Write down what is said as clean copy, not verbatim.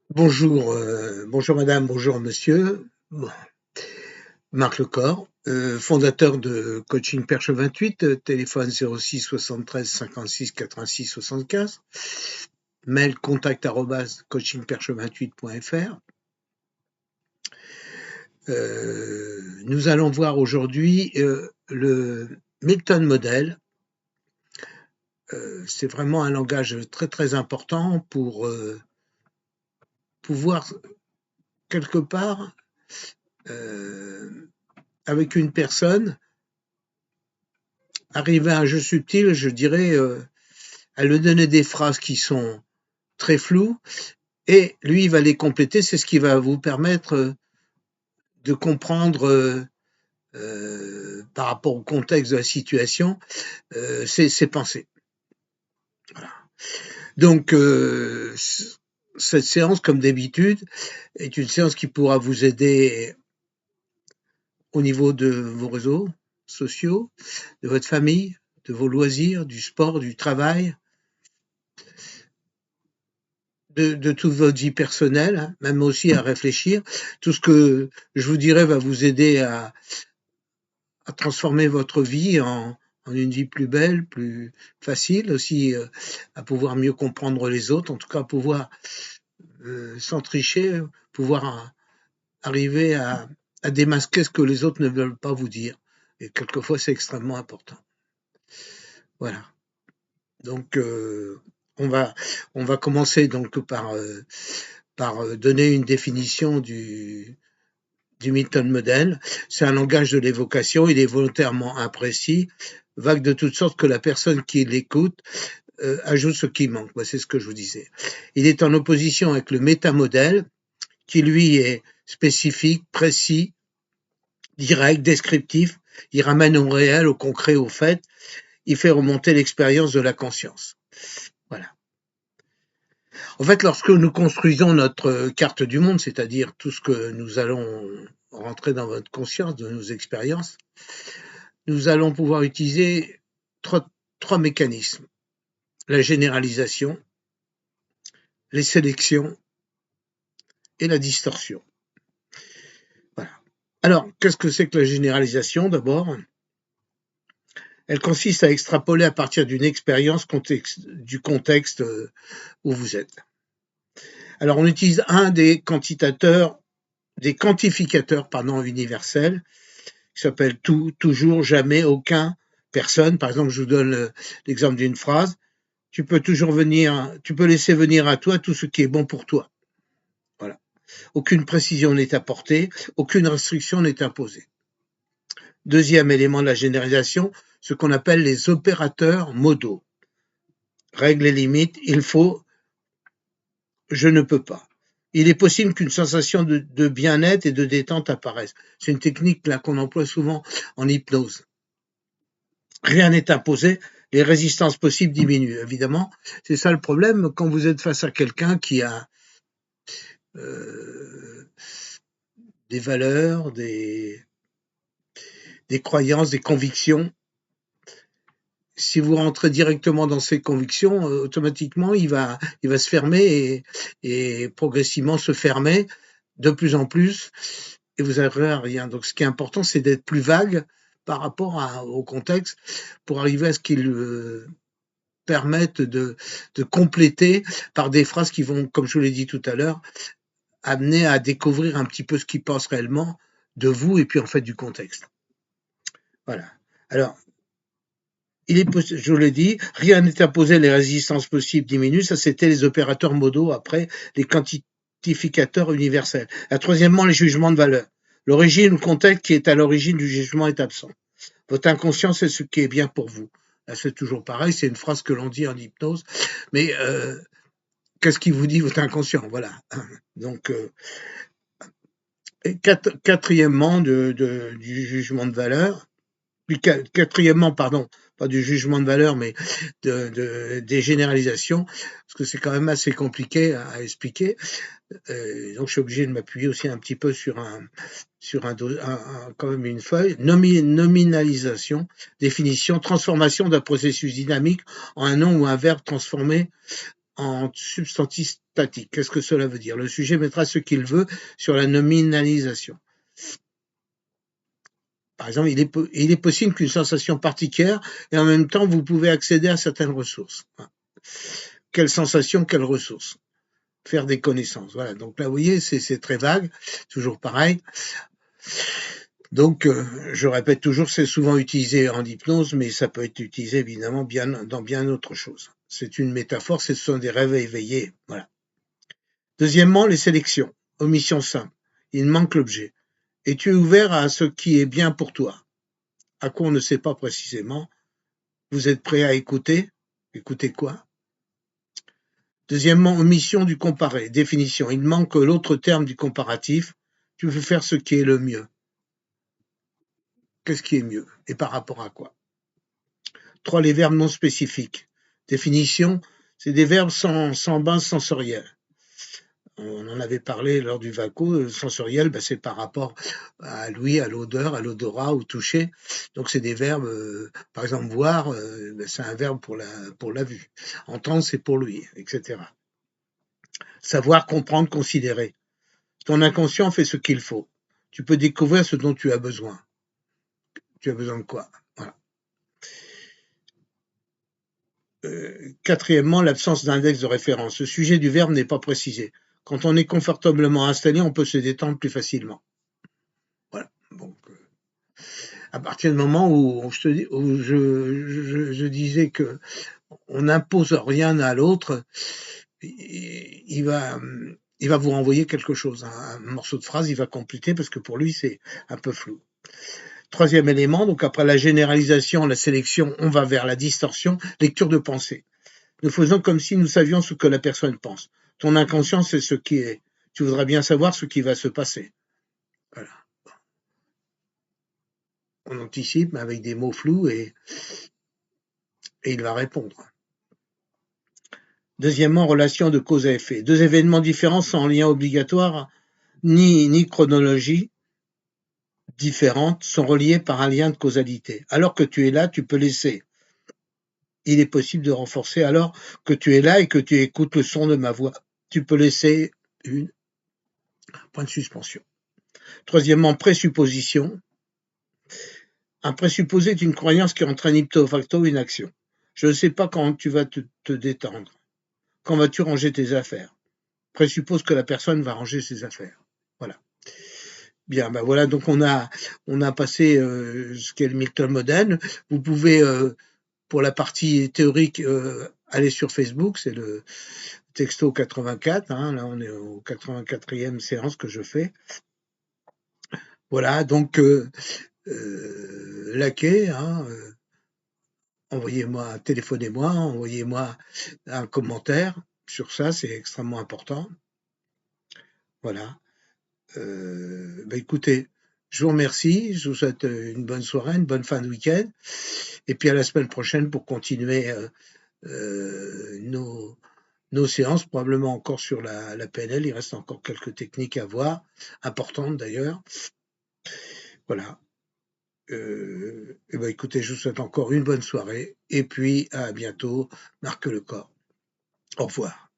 Bonjour, bonjour madame, bonjour monsieur. Bon, Marc Lecor, fondateur de Coaching Perche 28, téléphone 06 73 56 86 75, mail contact @coachingperche28.fr. Nous allons voir aujourd'hui le Milton Model. C'est vraiment un langage très très important pour pouvoir quelque part avec une personne arriver à un jeu subtil, je dirais, à lui donner des phrases qui sont très floues et lui, il va les compléter. C'est ce qui va vous permettre de comprendre par rapport au contexte de la situation ses pensées. Voilà. Donc, cette séance, comme d'habitude, est une séance qui pourra vous aider au niveau de vos réseaux sociaux, de votre famille, de vos loisirs, du sport, du travail, de toute votre vie personnelle, hein, même aussi à réfléchir. Tout ce que je vous dirai va vous aider à transformer votre vie en une vie plus belle, plus facile, aussi à pouvoir mieux comprendre les autres, en tout cas à pouvoir, sans tricher, pouvoir arriver à démasquer ce que les autres ne veulent pas vous dire. Et quelquefois, c'est extrêmement important. Voilà. Donc, on va commencer donc par donner une définition du Milton Model. C'est un langage de l'évocation, il est volontairement imprécis, vague de toutes sortes que la personne qui l'écoute ajoute ce qui manque. C'est ce que je vous disais. Il est en opposition avec le métamodèle, qui lui est spécifique, précis, direct, descriptif. Il ramène au réel, au concret, au fait. Il fait remonter l'expérience de la conscience. Voilà. En fait, lorsque nous construisons notre carte du monde, c'est-à-dire tout ce que nous allons rentrer dans votre conscience, de nos expériences, nous allons pouvoir utiliser trois mécanismes. La généralisation, les sélections et la distorsion. Voilà. Alors, qu'est-ce que c'est que la généralisation d'abord ? Elle consiste à extrapoler à partir d'une expérience du contexte où vous êtes. Alors, on utilise un des quantificateurs universels, qui s'appelle tout, toujours, jamais, aucun, personne. Par exemple, je vous donne l'exemple d'une phrase. Tu peux laisser venir à toi tout ce qui est bon pour toi. Voilà. Aucune précision n'est apportée, aucune restriction n'est imposée. Deuxième élément de la généralisation, ce qu'on appelle les opérateurs modaux. Règles et limites, il faut, je ne peux pas. Il est possible qu'une sensation de bien-être et de détente apparaisse. C'est une technique là qu'on emploie souvent en hypnose. Rien n'est imposé, les résistances possibles diminuent. Évidemment, c'est ça le problème quand vous êtes face à quelqu'un qui a des valeurs, des croyances, des convictions. Si vous rentrez directement dans ses convictions, automatiquement, il va se fermer et progressivement se fermer de plus en plus et vous n'arriverez à rien. Donc, ce qui est important, c'est d'être plus vague par rapport au contexte pour arriver à ce qu'il permette de compléter par des phrases qui vont, comme je vous l'ai dit tout à l'heure, amener à découvrir un petit peu ce qu'il pense réellement de vous et puis en fait du contexte. Voilà. Alors, je vous l'ai dit, rien n'est imposé, les résistances possibles diminuent. Ça, c'était les opérateurs modaux après les quantificateurs universels. Troisièmement, les jugements de valeur. L'origine ou le contexte qui est à l'origine du jugement est absent. Votre inconscient, c'est ce qui est bien pour vous. Là, c'est toujours pareil, c'est une phrase que l'on dit en hypnose. Mais qu'est-ce qui vous dit votre inconscient ? Voilà. Donc, quatrièmement, du jugement de valeur. Quatrièmement, pardon, pas du jugement de valeur, mais des généralisations, parce que c'est quand même assez compliqué à expliquer. Donc, je suis obligé de m'appuyer aussi un petit peu sur quand même une feuille. Nominalisation, définition, transformation d'un processus dynamique en un nom ou un verbe transformé en substantif statique. Qu'est-ce que cela veut dire? Le sujet mettra ce qu'il veut sur la nominalisation. Par exemple, il est possible qu'une sensation particulière et en même temps, vous pouvez accéder à certaines ressources. Quelle sensation, quelle ressource? Faire des connaissances. Voilà. Donc là, vous voyez, c'est très vague, toujours pareil. Donc, je répète toujours, c'est souvent utilisé en hypnose, mais ça peut être utilisé évidemment dans bien autre chose. C'est une métaphore, ce sont des rêves éveillés. Voilà. Deuxièmement, les sélections. Omission simple. Il manque l'objet. Es-tu ouvert à ce qui est bien pour toi? À quoi on ne sait pas précisément. Vous êtes prêt à écouter? Écouter quoi? Deuxièmement, omission du comparé. Définition. Il manque l'autre terme du comparatif. Tu veux faire ce qui est le mieux. Qu'est-ce qui est mieux? Et par rapport à quoi? 3. Les verbes non spécifiques. Définition. C'est des verbes sans base sensorielle. On en avait parlé lors du VACO, sensoriel, c'est par rapport à l'ouïe, à l'odeur, à l'odorat, au toucher. Donc c'est des verbes, par exemple voir, c'est un verbe pour la vue. Entendre, c'est pour l'ouïe, etc. Savoir, comprendre, considérer. Ton inconscient fait ce qu'il faut. Tu peux découvrir ce dont tu as besoin. Tu as besoin de quoi? Voilà. Quatrièmement, l'absence d'index de référence. Le sujet du verbe n'est pas précisé. Quand on est confortablement installé, on peut se détendre plus facilement. Voilà. Donc, à partir du moment où je disais que on n'impose rien à l'autre, il va vous renvoyer quelque chose, un morceau de phrase, il va compléter parce que pour lui c'est un peu flou. Troisième élément, donc après la généralisation, la sélection, on va vers la distorsion, lecture de pensée. Nous faisons comme si nous savions ce que la personne pense. Ton inconscient, c'est ce qui est. Tu voudrais bien savoir ce qui va se passer. Voilà. On anticipe, mais avec des mots flous et il va répondre. Deuxièmement, relation de cause à effet. Deux événements différents sans lien obligatoire ni chronologie différente sont reliés par un lien de causalité. Alors que tu es là, tu peux laisser. Il est possible de renforcer alors que tu es là et que tu écoutes le son de ma voix. Tu peux laisser point de suspension. Troisièmement, présupposition. Un présupposé est une croyance qui entraîne ipso facto une action. Je ne sais pas quand tu vas te détendre. Quand vas-tu ranger tes affaires? Présuppose que la personne va ranger ses affaires. Voilà. Bien, voilà, donc on a passé ce qu'est le Milton Modèle. Vous pouvez, pour la partie théorique, aller sur Facebook, c'est le texto 84, là on est au 84e séance que je fais. Voilà, donc likez, envoyez-moi, téléphonez-moi, envoyez-moi un commentaire sur ça, c'est extrêmement important. Voilà. Écoutez, je vous remercie, je vous souhaite une bonne soirée, une bonne fin de week-end, et puis à la semaine prochaine pour continuer nos séances, probablement encore sur la PNL, il reste encore quelques techniques à voir, importantes d'ailleurs. Voilà. Écoutez, je vous souhaite encore une bonne soirée, et puis à bientôt, Marc Lecor. Au revoir.